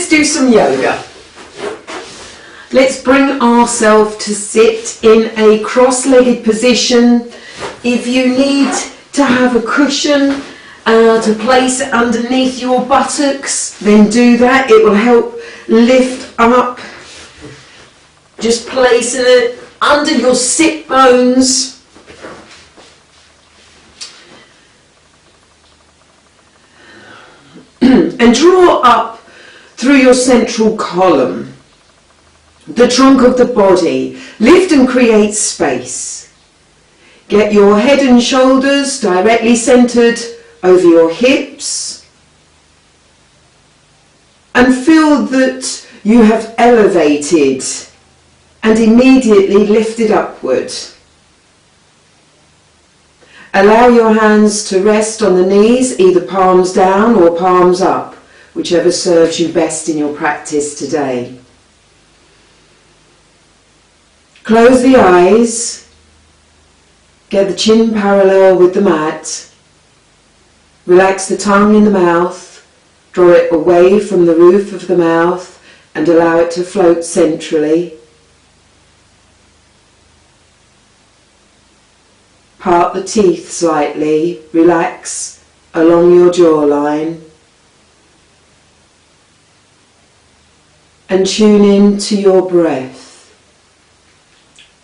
let's do some yoga. Let's bring ourselves to sit in a cross-legged position. If you need to have a cushion to place it underneath your buttocks, then do that. It will help lift up. Just placing it under your sit bones. And draw up through your central column, the trunk of the body. Lift and create space. Get your head and shoulders directly centered over your hips. And feel that you have elevated and immediately lifted upward. Allow your hands to rest on the knees, either palms down or palms up, whichever serves you best in your practice today. Close the eyes, get the chin parallel with the mat, relax the tongue in the mouth, draw it away from the roof of the mouth and allow it to float centrally. Part the teeth slightly, relax along your jawline and tune in to your breath.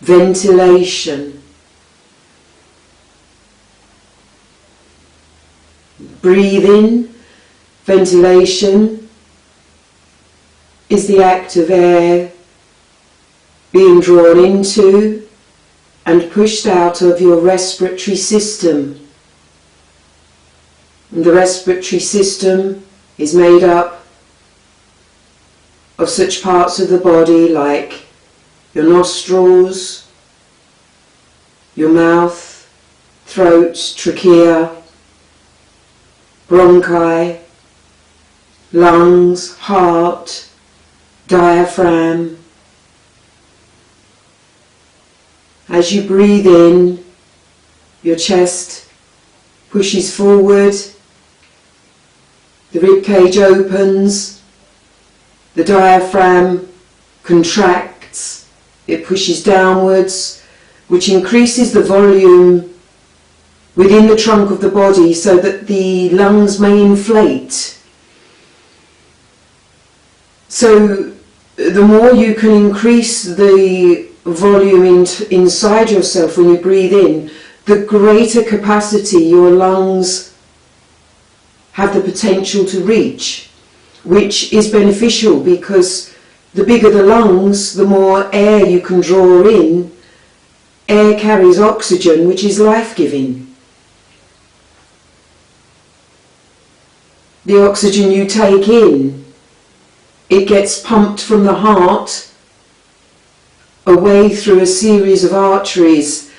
Ventilation. Breathe in. Ventilation is the act of air being drawn into and pushed out of your respiratory system. And the respiratory system is made up of such parts of the body like your nostrils, your mouth, throat, trachea, bronchi, lungs, heart, diaphragm. As you breathe in, your chest pushes forward, the rib cage opens, the diaphragm contracts, it pushes downwards, which increases the volume within the trunk of the body so that the lungs may inflate. So the more you can increase the volume inside yourself when you breathe in, the greater capacity your lungs have the potential to reach, which is beneficial because the bigger the lungs, the more air you can draw in. Air carries oxygen, which is life-giving. The oxygen you take in, it gets pumped from the heart away through a series of arteries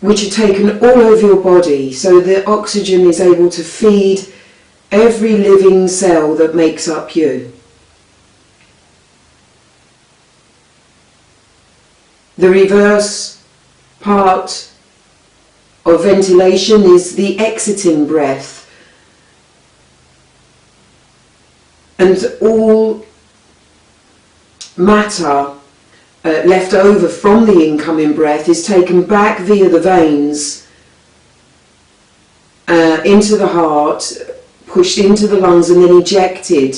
which are taken all over your body, so the oxygen is able to feed every living cell that makes up you. The reverse part of ventilation is the exiting breath, and all matter left over from the incoming breath is taken back via the veins into the heart, pushed into the lungs and then ejected,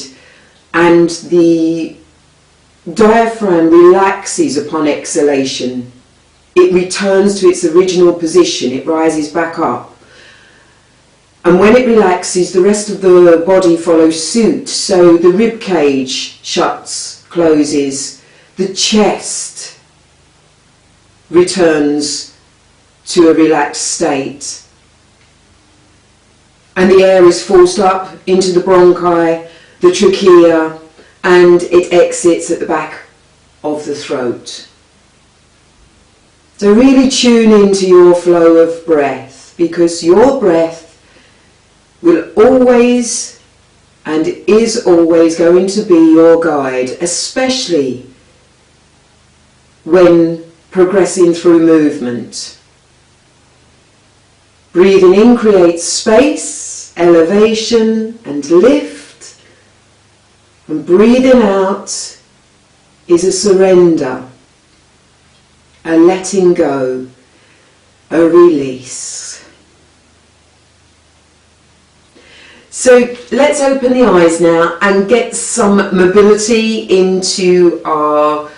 and the diaphragm relaxes upon exhalation. It returns to its original position, it rises back up. And when it relaxes, the rest of the body follows suit. So the rib cage shuts, closes, the chest returns to a relaxed state. And the air is forced up into the bronchi, the trachea, and it exits at the back of the throat. So really tune into your flow of breath, because your breath will always and is always going to be your guide, especially when progressing through movement. Breathing in creates space, elevation and lift. And breathing out is a surrender, a letting go, a release. So let's open the eyes now and get some mobility into our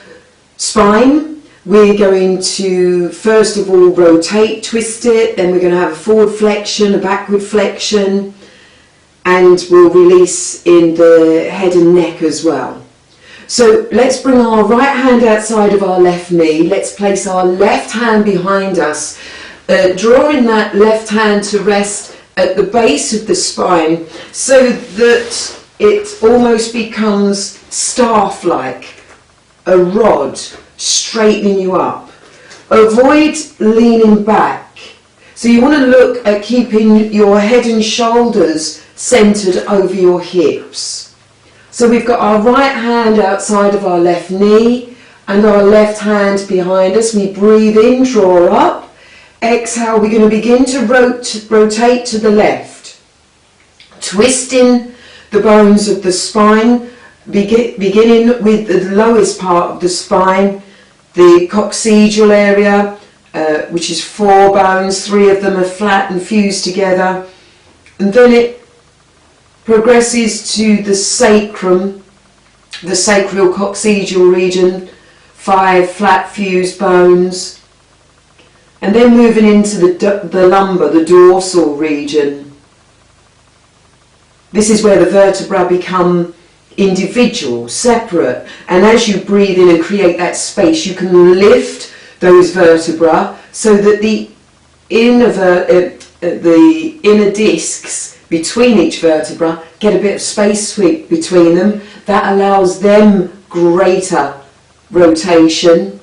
spine. We're going to first of all rotate, twist it, then we're going to have a forward flexion, a backward flexion, and we'll release in the head and neck as well. So let's bring our right hand outside of our left knee. Let's place our left hand behind us, drawing that left hand to rest at the base of the spine so that it almost becomes staff-like, a rod straightening you up. Avoid leaning back. So you want to look at keeping your head and shoulders centered over your hips. So we've got our right hand outside of our left knee and our left hand behind us. We breathe in, draw up. Exhale, we're going to begin to rotate to the left, twisting the bones of the spine, beginning with the lowest part of the spine, the coccygeal area, which is 4 bones, 3 of them are flat and fused together, and then it progresses to the sacrum, the sacral coccygeal region, 5 flat fused bones, and then moving into the lumbar, the dorsal region. This is where the vertebrae become individual, separate, and as you breathe in and create that space, you can lift those vertebrae so that the inner discs between each vertebra get a bit of space between them. That allows them greater rotation.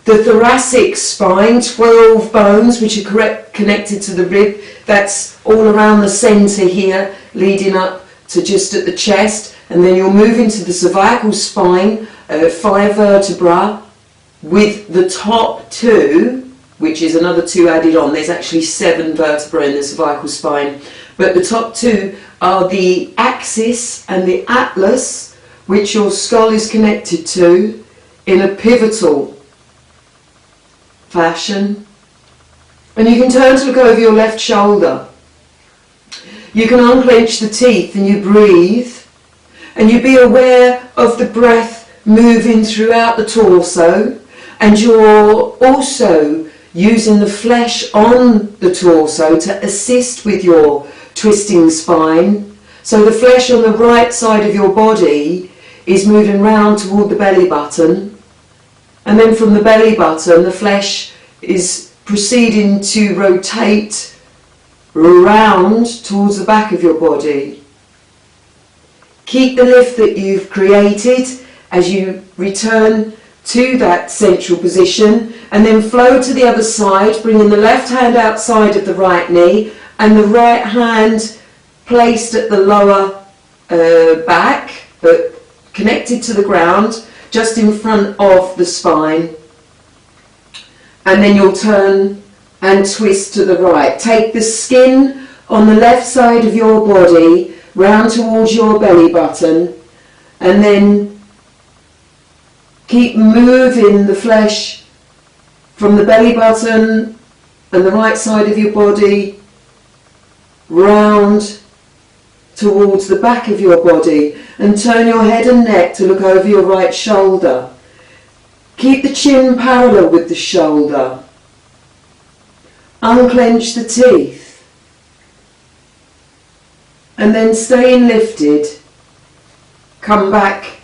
The thoracic spine, 12 bones which are connected to the rib, that's all around the centre here, leading up to just at the chest, and then you'll move into the cervical spine, 5 vertebrae, with the top 2, which is another 2 added on. There's actually 7 vertebrae in the cervical spine, but the top 2 are the axis and the atlas, which your skull is connected to in a pivotal fashion. And you can turn to look over your left shoulder. You can unclench the teeth and you breathe, and you be aware of the breath moving throughout the torso, and you're also using the flesh on the torso to assist with your twisting spine. So the flesh on the right side of your body is moving round toward the belly button, and then from the belly button the flesh is proceeding to rotate round towards the back of your body. Keep the lift that you've created as you return to that central position, and then flow to the other side, bringing the left hand outside of the right knee and the right hand placed at the lower back, but connected to the ground, just in front of the spine. And then you'll turn and twist to the right. Take the skin on the left side of your body round towards your belly button, and then keep moving the flesh from the belly button and the right side of your body round towards the back of your body, and turn your head and neck to look over your right shoulder. Keep the chin parallel with the shoulder. Unclench the teeth. And then staying lifted, come back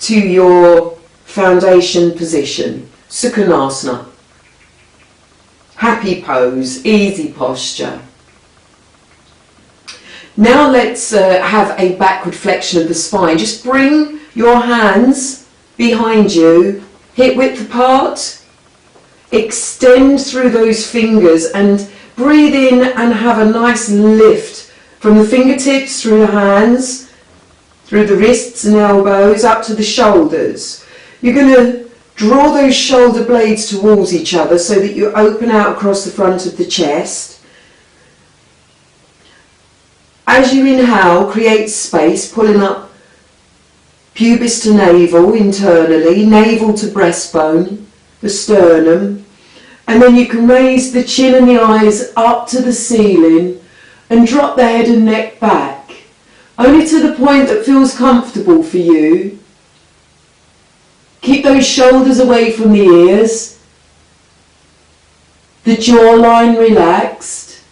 to your foundation position, Sukhasana. Happy pose, easy posture. Now let's have a backward flexion of the spine. Just bring your hands behind you, hip width apart, extend through those fingers and breathe in and have a nice lift from the fingertips through the hands, through the wrists and elbows up to the shoulders. You're going to draw those shoulder blades towards each other so that you open out across the front of the chest. As you inhale, create space, pulling up pubis to navel internally, navel to breastbone, the sternum, and then you can raise the chin and the eyes up to the ceiling and drop the head and neck back, only to the point that feels comfortable for you. Keep those shoulders away from the ears, the jawline relaxed,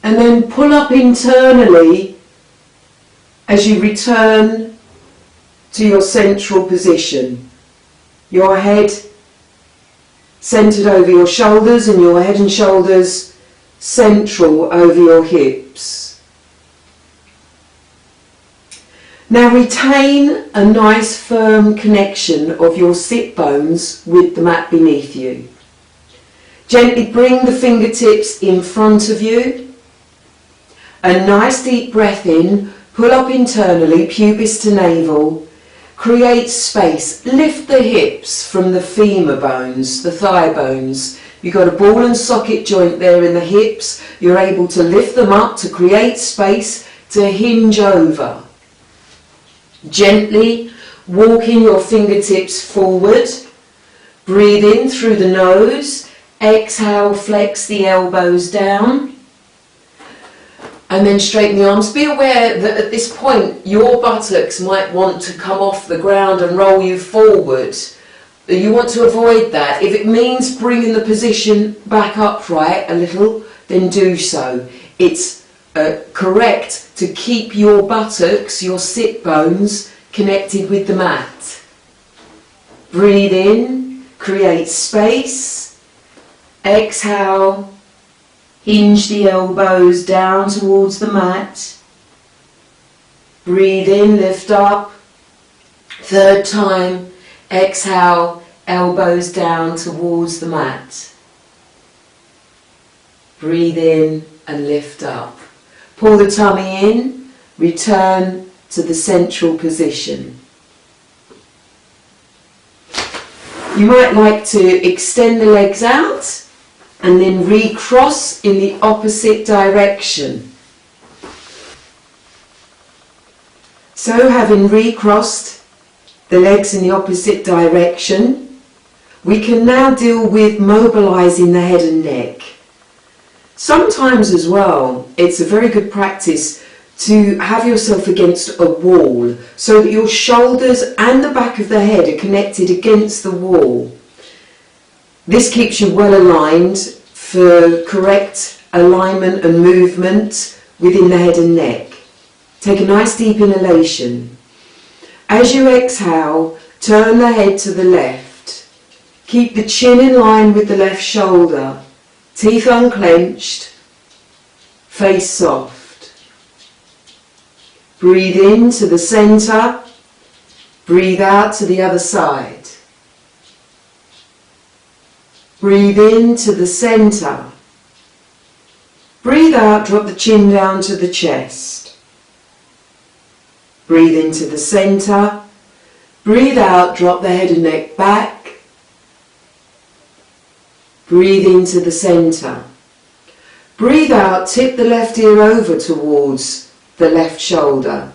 and then pull up internally as you return to your central position. Your head centered over your shoulders and your head and shoulders central over your hips. Now retain a nice firm connection of your sit bones with the mat beneath you. Gently bring the fingertips in front of you. A nice deep breath in, pull up internally, pubis to navel. Create space, lift the hips from the femur bones, the thigh bones. You've got a ball and socket joint there in the hips. You're able to lift them up to create space to hinge over. Gently walking your fingertips forward. Breathe in through the nose. Exhale, flex the elbows down. And then straighten the arms. Be aware that at this point your buttocks might want to come off the ground and roll you forward. You want to avoid that. If it means bringing the position back upright a little, then do so. It's correct to keep your buttocks, your sit bones, connected with the mat. Breathe in, create space. Exhale. Hinge the elbows down towards the mat. Breathe in, lift up. Third time, exhale, elbows down towards the mat. Breathe in and lift up. Pull the tummy in, return to the central position. You might like to extend the legs out and then recross in the opposite direction. So having recrossed the legs in the opposite direction, we can now deal with mobilizing the head and neck. Sometimes as well, it's a very good practice to have yourself against a wall so that your shoulders and the back of the head are connected against the wall. This keeps you well aligned for correct alignment and movement within the head and neck. Take a nice deep inhalation. As you exhale, turn the head to the left. Keep the chin in line with the left shoulder. Teeth unclenched. Face soft. Breathe in to the center. Breathe out to the other side. Breathe in to the center. Breathe out, drop the chin down to the chest. Breathe into the center. Breathe out, drop the head and neck back. Breathe into the center. Breathe out, tip the left ear over towards the left shoulder.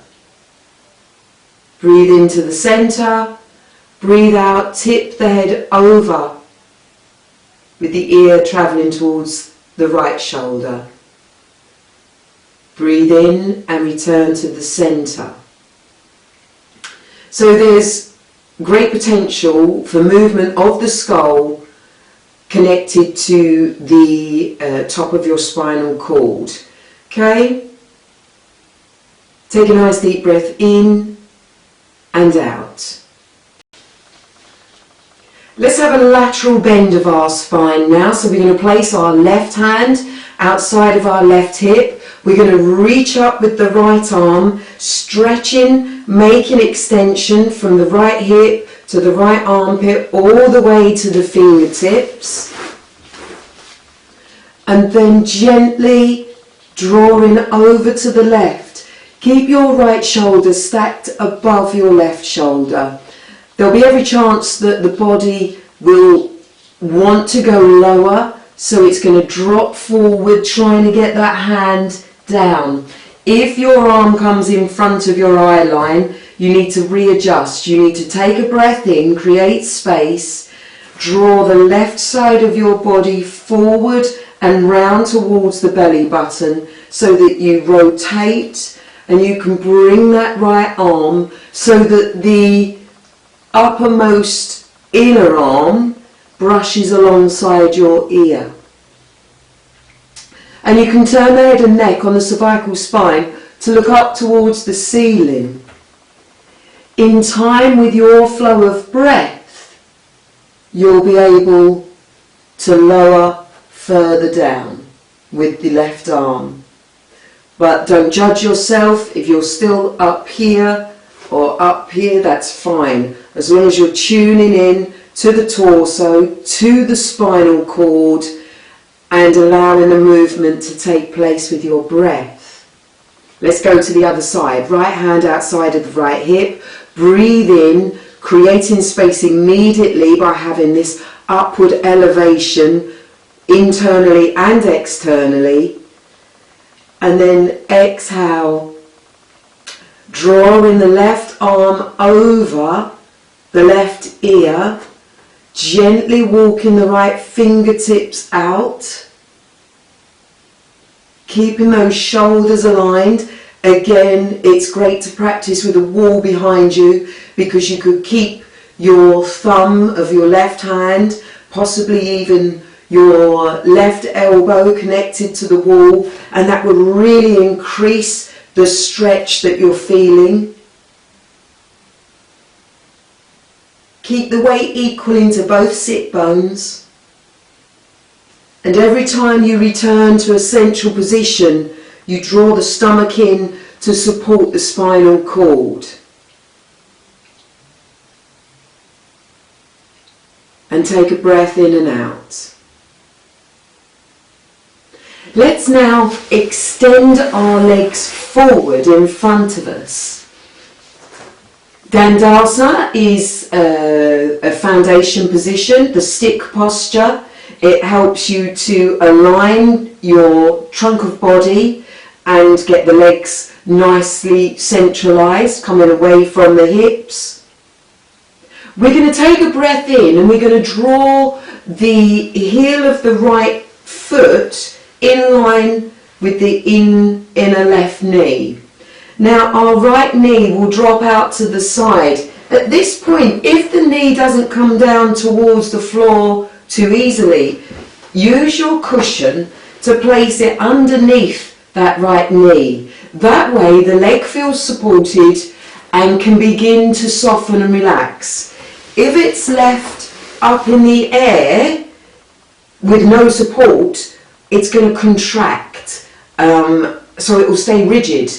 Breathe into the center. Breathe out, tip the head over with the ear travelling towards the right shoulder. Breathe in and return to the centre. So there's great potential for movement of the skull connected to the top of your spinal cord. Okay? Take a nice deep breath in and out. Let's have a lateral bend of our spine now. So we're going to place our left hand outside of our left hip. We're going to reach up with the right arm, stretching, making extension from the right hip to the right armpit all the way to the fingertips. And then gently drawing over to the left. Keep your right shoulder stacked above your left shoulder. There'll be every chance that the body will want to go lower, so it's going to drop forward, trying to get that hand down. If your arm comes in front of your eye line, you need to readjust. You need to take a breath in, create space, draw the left side of your body forward and round towards the belly button so that you rotate and you can bring that right arm so that the uppermost inner arm brushes alongside your ear. And you can turn the head and neck on the cervical spine to look up towards the ceiling. In time with your flow of breath, you'll be able to lower further down with the left arm. But don't judge yourself. If you're still up here or up here, that's fine. As long as you're tuning in to the torso, to the spinal cord, and allowing the movement to take place with your breath. Let's go to the other side. Right hand outside of the right hip. Breathe in, creating space immediately by having this upward elevation internally and externally. And then exhale, drawing the left arm over the left ear, gently walking the right fingertips out, keeping those shoulders aligned. Again, it's great to practice with a wall behind you because you could keep your thumb of your left hand, possibly even your left elbow connected to the wall, and that would really increase the stretch that you're feeling. Keep the weight equal into both sit bones. And every time you return to a central position, you draw the stomach in to support the spinal cord. And take a breath in and out. Let's now extend our legs forward in front of us. Dandasana is a foundation position, the stick posture. It helps you to align your trunk of body and get the legs nicely centralized, coming away from the hips. We're going to take a breath in and we're going to draw the heel of the right foot in line with the inner left knee. Now our right knee will drop out to the side. At this point, if the knee doesn't come down towards the floor too easily, use your cushion to place it underneath that right knee. That way the leg feels supported and can begin to soften and relax. If it's left up in the air with no support, it's going to contract, so it will stay rigid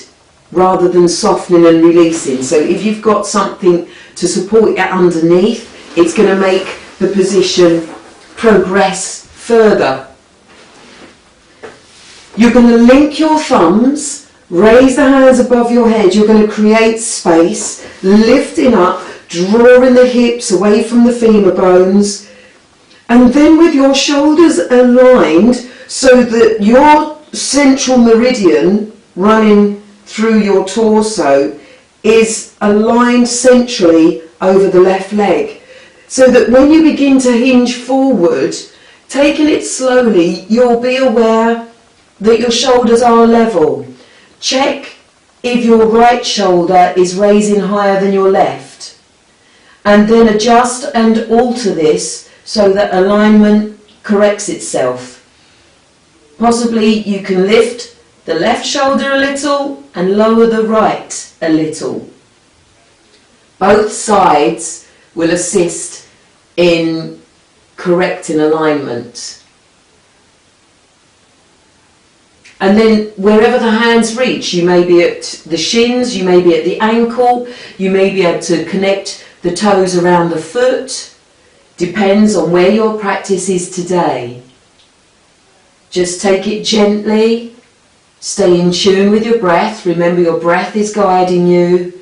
rather than softening and releasing. So if you've got something to support it underneath, it's going to make the position progress further. You're going to link your thumbs, raise the hands above your head. You're going to create space, lifting up, drawing the hips away from the femur bones, and then with your shoulders aligned so that your central meridian running through your torso is aligned centrally over the left leg, so that when you begin to hinge forward, taking it slowly, you'll be aware that your shoulders are level. Check if your right shoulder is raising higher than your left, and then adjust and alter this so that alignment corrects itself. Possibly you can lift the left shoulder a little and lower the right a little. Both sides will assist in correcting alignment. And then wherever the hands reach, you may be at the shins, you may be at the ankle, you may be able to connect the toes around the foot. Depends on where your practice is today. Just take it gently. Stay in tune with your breath. Remember, your breath is guiding you.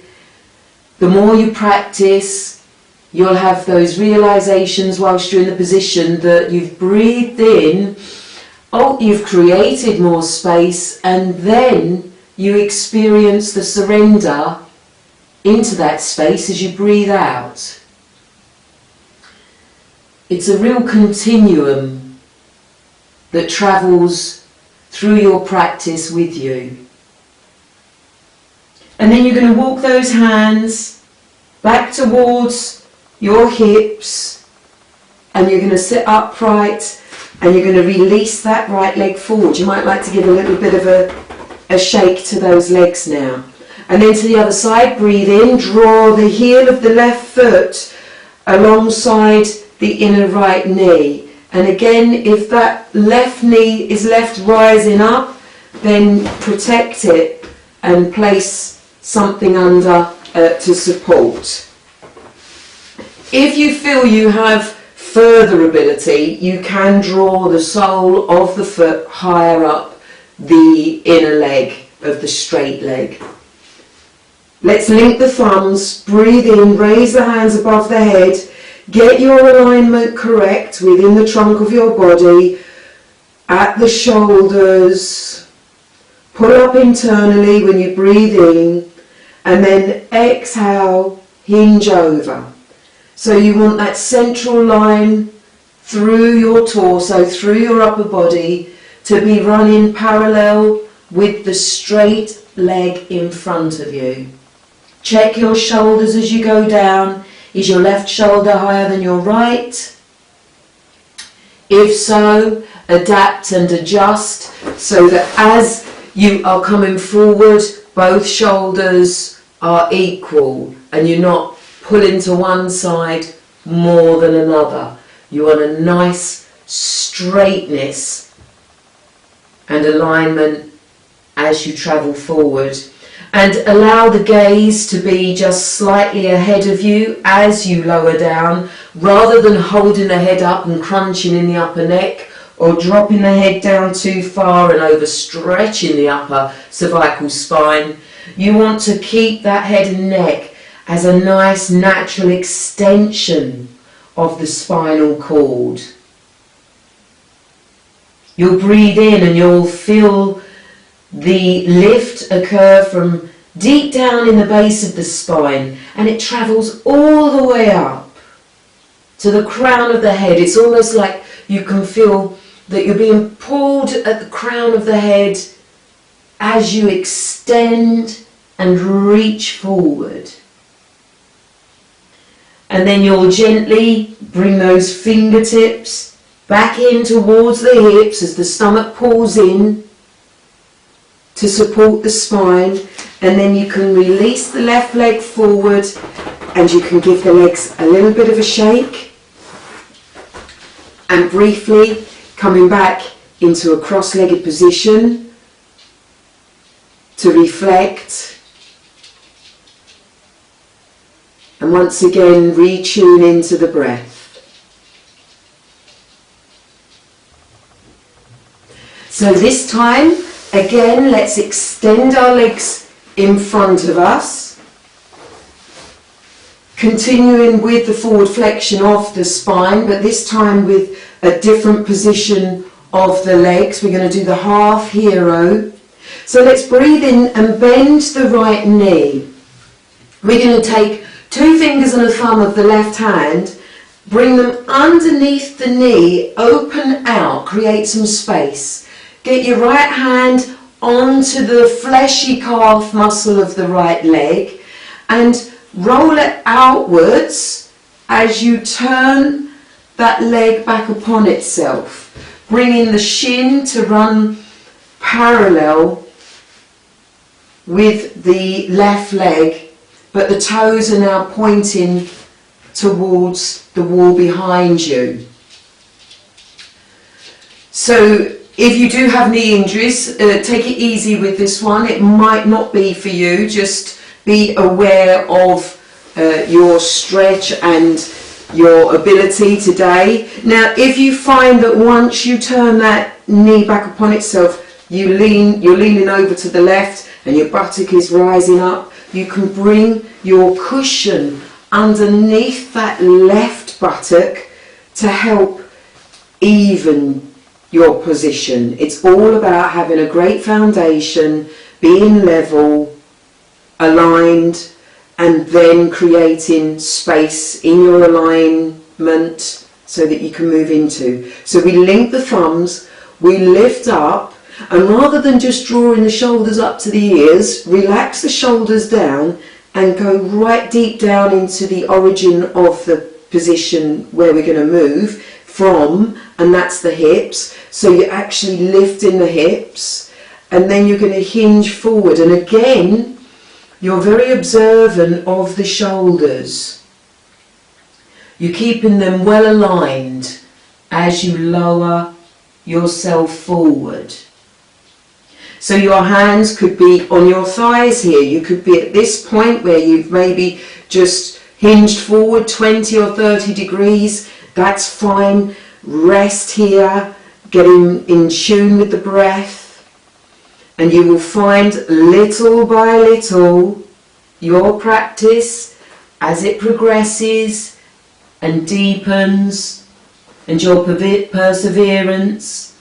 The more you practice, you'll have those realizations whilst you're in the position that you've breathed in, you've created more space, and then you experience the surrender into that space as you breathe out. It's a real continuum that travels through your practice with you. And then you're going to walk those hands back towards your hips, and you're going to sit upright, and you're going to release that right leg forward. You might like to give a little bit of a shake to those legs now. And then to the other side, breathe in, draw the heel of the left foot alongside the inner right knee. And again, if that left knee is left rising up, then protect it and place something under to support. If you feel you have further ability, you can draw the sole of the foot higher up the inner leg of the straight leg. Let's link the thumbs, breathe in, raise the hands above the head, get your alignment correct within the trunk of your body, at the shoulders, pull up internally when you breathe in, and then exhale, hinge over. So you want that central line through your torso, through your upper body, to be running parallel with the straight leg in front of you. Check your shoulders as you go down. Is your left shoulder higher than your right? If so, adapt and adjust so that as you are coming forward, both shoulders are equal and you're not pulling to one side more than another. You want a nice straightness and alignment as you travel forward. And allow the gaze to be just slightly ahead of you as you lower down, rather than holding the head up and crunching in the upper neck, or dropping the head down too far and overstretching the upper cervical spine. You want to keep that head and neck as a nice natural extension of the spinal cord. You'll breathe in and you'll feel the lift occur from deep down in the base of the spine, and it travels all the way up to the crown of the head. It's almost like you can feel that you're being pulled at the crown of the head as you extend and reach forward. And then you'll gently bring those fingertips back in towards the hips as the stomach pulls in to support the spine, and then you can release the left leg forward and you can give the legs a little bit of a shake, and briefly coming back into a cross-legged position to reflect, and once again retune into the breath. So this time, again, let's extend our legs in front of us, continuing with the forward flexion of the spine, but this time with a different position of the legs. We're going to do the half hero. So let's breathe in and bend the right knee. We're going to take 2 fingers and a thumb of the left hand, bring them underneath the knee, open out, create some space. Get your right hand onto the fleshy calf muscle of the right leg and roll it outwards as you turn that leg back upon itself, bringing the shin to run parallel with the left leg, but the toes are now pointing towards the wall behind you. So if you do have knee injuries, take it easy with this one. It might not be for you. Just be aware of your stretch and your ability today. Now, if you find that once you turn that knee back upon itself, you're leaning over to the left and your buttock is rising up, you can bring your cushion underneath that left buttock to help even your position. It's all about having a great foundation, being level, aligned, and then creating space in your alignment so that you can move into. So we link the thumbs, we lift up, and rather than just drawing the shoulders up to the ears, relax the shoulders down and go right deep down into the origin of the position where we're going to move from, and that's the hips. So you're actually lifting the hips, and then you're going to hinge forward, and again you're very observant of the shoulders. You're keeping them well aligned as you lower yourself forward. So your hands could be on your thighs here. You could be at this point where you've maybe just hinged forward 20 or 30 degrees. That's fine. Rest here, getting in tune with the breath. And you will find little by little your practice, as it progresses and deepens, and your perseverance,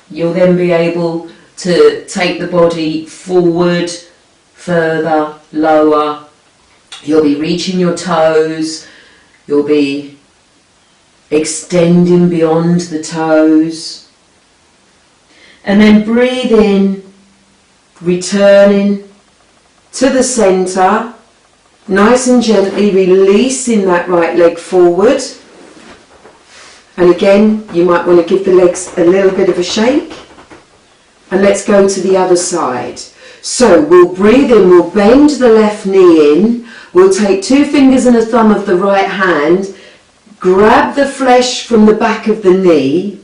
you'll then be able to take the body forward, further, lower. You'll be reaching your toes, you'll be extending beyond the toes. And then breathe in, returning to the centre, nice and gently releasing that right leg forward. And again, you might want to give the legs a little bit of a shake. And let's go to the other side. So we'll breathe in, we'll bend the left knee in, we'll take 2 fingers and a thumb of the right hand, grab the flesh from the back of the knee,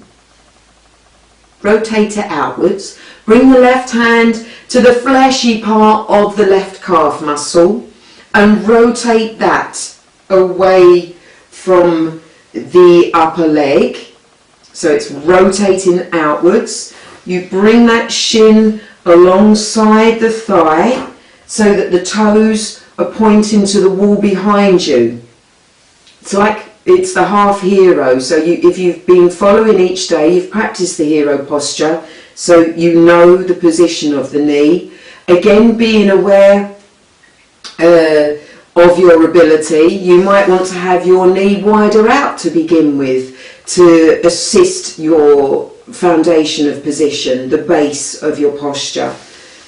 rotate it outwards, bring the left hand to the fleshy part of the left calf muscle and rotate that away from the upper leg. So it's rotating outwards. You bring that shin alongside the thigh so that the toes are pointing to the wall behind you. It's like it's the half hero. So if you've been following each day, you've practiced the hero posture, so you know the position of the knee. Again, being aware of your ability, you might want to have your knee wider out to begin with to assist your foundation of position, the base of your posture.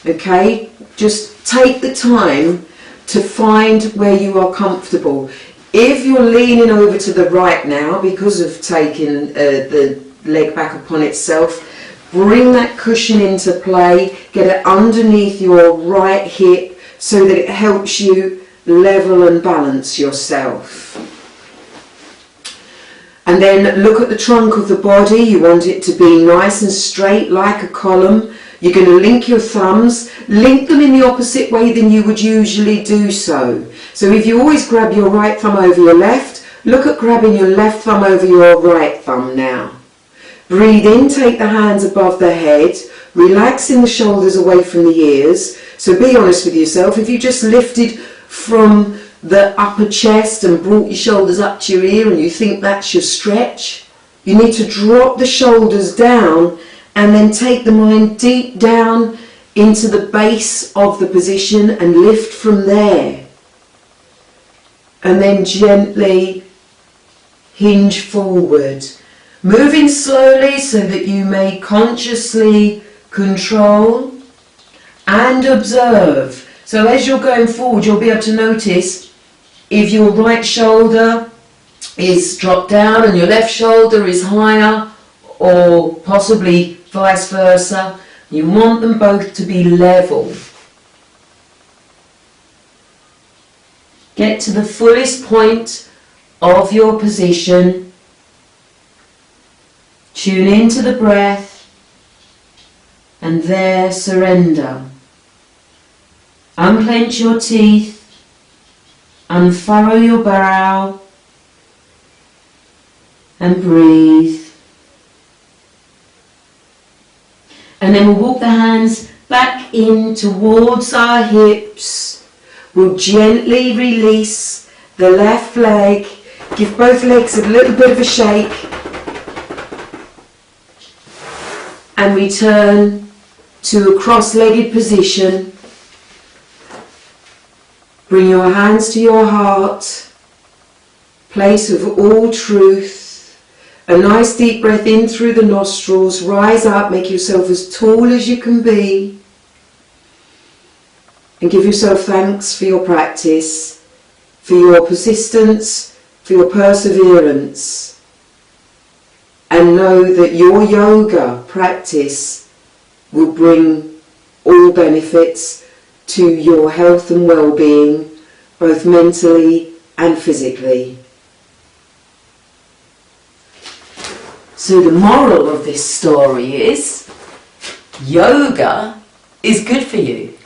Okay, just take the time to find where you are comfortable. If you're leaning over to the right now because of taking the leg back upon itself, bring that cushion into play, get it underneath your right hip so that it helps you level and balance yourself. And then look at the trunk of the body. You want it to be nice and straight like a column. You're going to link your thumbs, link them in the opposite way than you would usually do so. So if you always grab your right thumb over your left, look at grabbing your left thumb over your right thumb now. Breathe in, take the hands above the head, relaxing the shoulders away from the ears. So be honest with yourself. If you just lifted from the upper chest and brought your shoulders up to your ear and you think that's your stretch, you need to drop the shoulders down and then take the mind deep down into the base of the position and lift from there. And then gently hinge forward. Moving slowly so that you may consciously control and observe. So as you're going forward, you'll be able to notice if your right shoulder is dropped down and your left shoulder is higher, or possibly vice versa. You want them both to be level. Get to the fullest point of your position. Tune into the breath and there surrender. Unclench your teeth, unfurrow your brow and breathe. And then we'll walk the hands back in towards our hips. We'll gently release the left leg. Give both legs a little bit of a shake. and return to a cross-legged position. Bring your hands to your heart, place of all truth. A nice deep breath in through the nostrils. Rise up, make yourself as tall as you can be. And give yourself thanks for your practice, for your persistence, for your perseverance. And know that your yoga practice will bring all benefits to your health and well-being, both mentally and physically. So the moral of this story is, yoga is good for you.